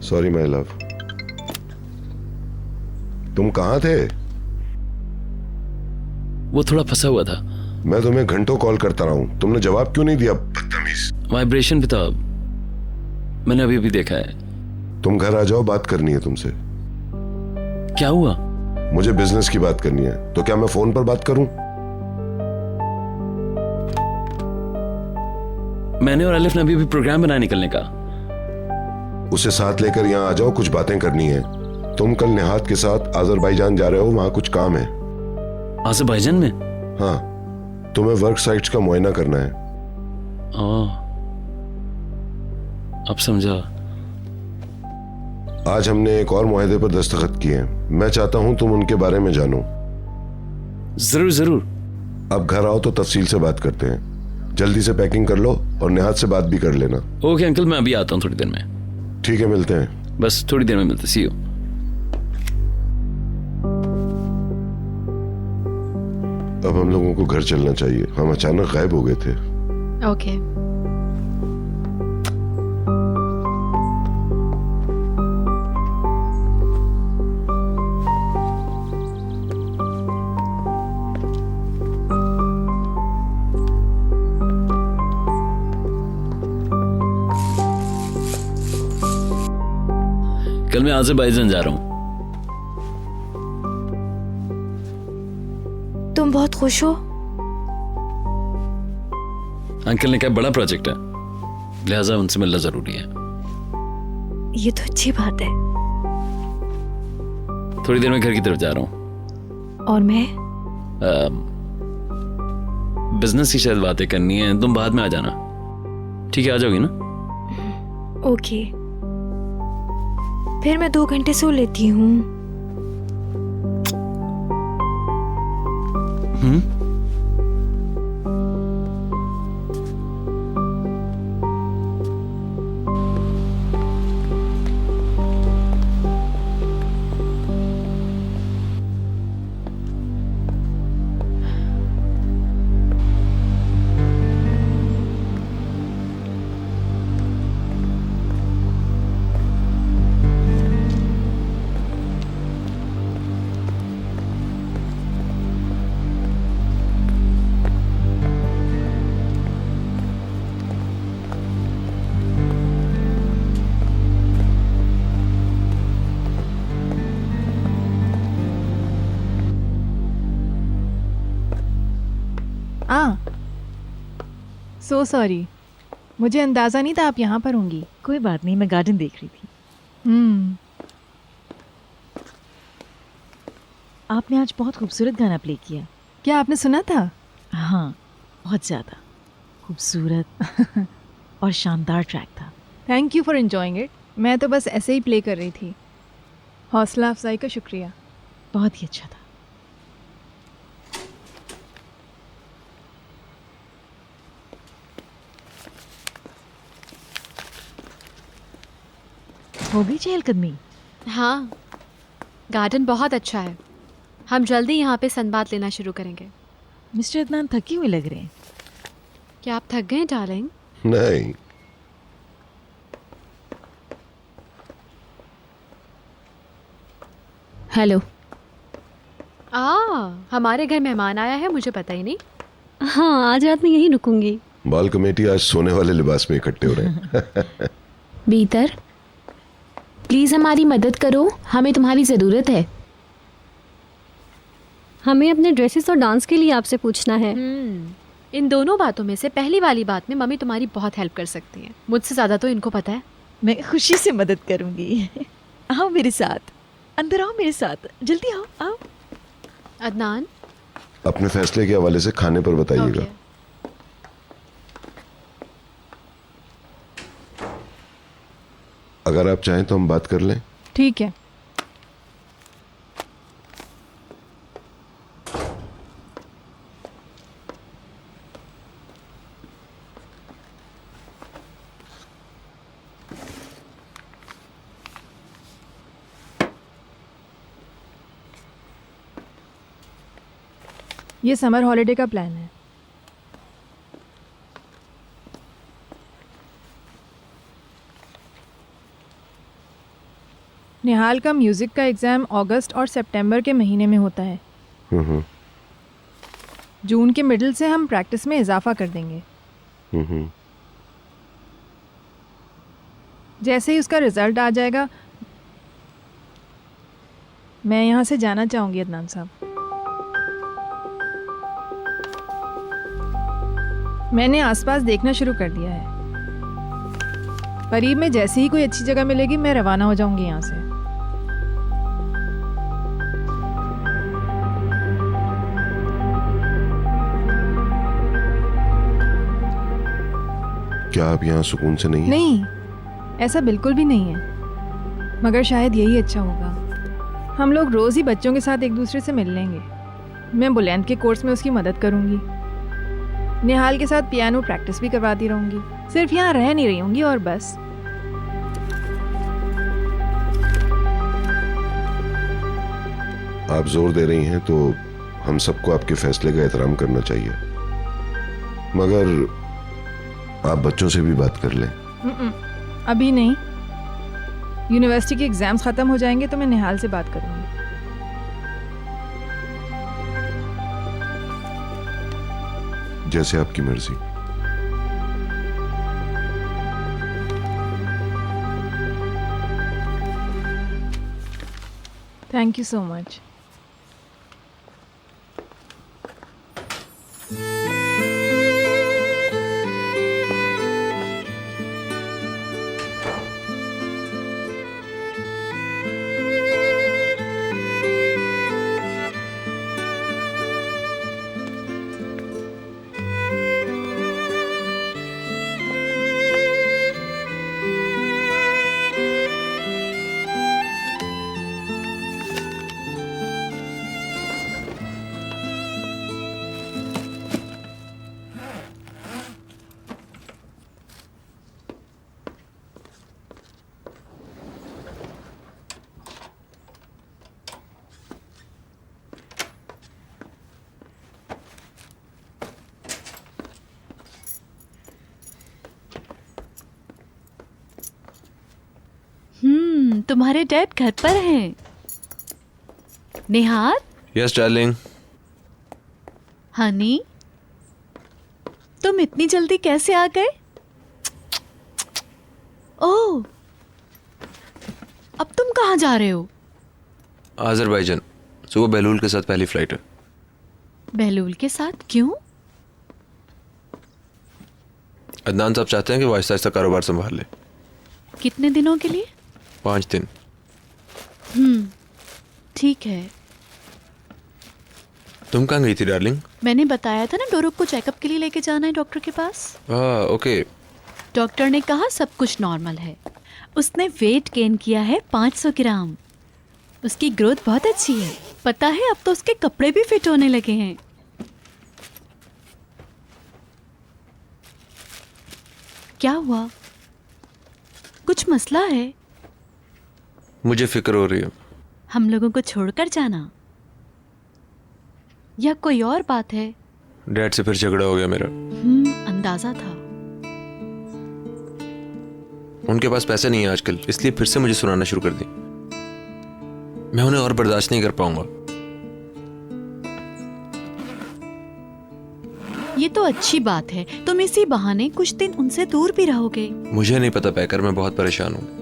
Sorry my love. तुम कहाँ थे? वो थोड़ा फंसा हुआ था। मैं तुम्हें घंटों कॉल करता रहा हूँ, तुमने जवाब क्यों नहीं दिया? बदतमीज। वाइब्रेशन पे था, मैंने अभी भी देखा है। तुम घर आ जाओ, बात करनी है तुमसे। क्या हुआ? मुझे बिजनेस की बात करनी है, तो क्या मैं फोन पर बात करूं? मैंने और अलिफ ने अभी भी प्रोग्राम बनाए निकलने का। उसे साथ लेकर यहाँ आ जाओ, कुछ बातें करनी है। तुम कल निहात के साथ अजरबैजान जा रहे हो, वहां कुछ काम है। अजरबैजान में? हाँ, तुम्हें वर्क साइट्स का मुआयना करना है। अब समझा। आज हमने एक और मुआहदे पर दस्तखत किए हैं। मैं चाहता हूं तुम उनके बारे में जानो। जरूर जरूर। अब घर आओ तो तफसील से बात करते हैं। जल्दी से पैकिंग कर लो और निहात से बात भी कर लेना। ओके अंकल, मैं अभी आता हूँ थोड़ी देर में। ठीक है, मिलते हैं। बस थोड़ी देर में मिलते। सी यू। अब हम लोगों को घर चलना चाहिए, हम अचानक गायब हो गए थे। ओके। कल मैं अजरबैजान जा रहा हूँ। तुम बहुत खुश हो? अंकल ने कहा बड़ा प्रोजेक्ट है, लिहाजा उनसे मिलना जरूरी है। ये तो अच्छी बात है। थोड़ी देर में घर की तरफ जा रहा हूँ। और मैं? बिजनेस की शायद बातें करनी है, तुम बाद में आ जाना। ठीक है, आ जाओगी ना? ओके, फिर मैं 2 घंटे सो लेती हूँ। सो सॉरी, मुझे अंदाजा नहीं था आप यहाँ पर होंगी। कोई बात नहीं, मैं गार्डन देख रही थी। आपने आज बहुत खूबसूरत गाना प्ले किया। क्या आपने सुना था? हाँ, बहुत ज़्यादा खूबसूरत और शानदार ट्रैक था। Thank you for enjoying it. मैं तो बस ऐसे ही प्ले कर रही थी। हौसला अफजाई का शुक्रिया। बहुत ही अच्छा था। हो गई चहलकदमी? हाँ, गार्डन बहुत अच्छा है। हम जल्दी यहाँ पे सनबाथ लेना शुरू करेंगे। मिस्टर अदनान थके हुए लग रहे हैं। क्या आप थक गए डार्लिंग? नहीं, हेलो। हमारे घर मेहमान आया है, मुझे पता ही नहीं। हाँ, आज रात में यहीं रुकूंगी। बाल कमेटी आज सोने वाले लिबास में इकट्ठे हो रहे हैं। बीतर, प्लीज हमारी मदद करो, हमें तुम्हारी जरूरत है। हमें अपने ड्रेसेस और डांस के लिए आपसे पूछना है। इन दोनों बातों में से पहली वाली बात में मम्मी तुम्हारी बहुत हेल्प कर सकती हैं। मुझसे ज़्यादा तो इनको पता है। मैं खुशी से मदद करूंगी। आओ मेरे साथ, अंदर आओ मेरे साथ, जल्दी आओ आओ। अदनान, अपने फैसले के हवाले से खाने पर बताइएगा। ओके। अगर आप चाहें तो हम बात कर लें। ठीक है। ये समर हॉलिडे का प्लान है। निहाल का म्यूज़िक का एग्ज़ाम अगस्त और सितंबर के महीने में होता है। हम्म जून के मिडिल से हम प्रैक्टिस में इजाफा कर देंगे। हम्म। जैसे ही उसका रिज़ल्ट आ जाएगा मैं यहाँ से जाना चाहूँगी अदनान साहब। मैंने आसपास देखना शुरू कर दिया है। करीब में जैसे ही कोई अच्छी जगह मिलेगी मैं रवाना हो जाऊँगी यहाँ से। क्या आप यहाँ सुकून से नहीं हैं? नहीं, ऐसा बिल्कुल भी नहीं है, मगर शायद यही अच्छा होगा। हम लोग रोज़ ही बच्चों के साथ एक दूसरे से मिल लेंगे। मैं बुलंद के कोर्स में उसकी मदद करूँगी, निहाल के साथ पियानो प्रैक्टिस भी करवाती रहूँगी। सिर्फ यहाँ रह नहीं रही होंगी और बस। आप जोर दे रही हैं तो हम सबको आपके फैसले का एहतराम करना चाहिए, मगर आप बच्चों से भी बात कर लें। अभी नहीं, यूनिवर्सिटी के एग्ज़ाम्स ख़त्म हो जाएंगे तो मैं निहाल से बात करूँगी। जैसे आपकी मर्जी। Thank you so much. तुम्हारे डैड घर पर हैं। निहाल, यस डार्लिंग। हनी, तुम इतनी जल्दी कैसे आ गए? ओह, अब तुम कहाँ जा रहे हो? आज़रबाईजान, सुबह बहलूल के साथ पहली फ्लाइट है। बहलूल के साथ? क्यों? अदनान साहब चाहते हैं कि वो आहिस्ता आहिस्ता कारोबार संभाल ले। कितने दिनों के लिए? 5 दिन। ठीक है। तुम कहाँ गई थी डार्लिंग? मैंने बताया था ना डोरुक को चेकअप के लिए लेके जाना है डॉक्टर के पास। ओके। डॉक्टर ने कहा सब कुछ नॉर्मल है। उसने वेट गेन किया है 500 ग्राम। उसकी ग्रोथ बहुत अच्छी है। पता है अब तो उसके कपड़े भी फिट होने लगे हैं। क्या हुआ? कुछ मसला है? मुझे फिक्र हो रही है। हम लोगों को छोड़कर जाना या कोई और बात है? डैड से फिर झगड़ा हो गया मेरा। अंदाजा था। उनके पास पैसे नहीं है आजकल, इसलिए फिर से मुझे सुनाना शुरू कर दी। मैं उन्हें और बर्दाश्त नहीं कर पाऊंगा। ये तो अच्छी बात है, तुम इसी बहाने कुछ दिन उनसे दूर भी रहोगे। मुझे नहीं पता पैकर, मैं बहुत परेशान हूँ।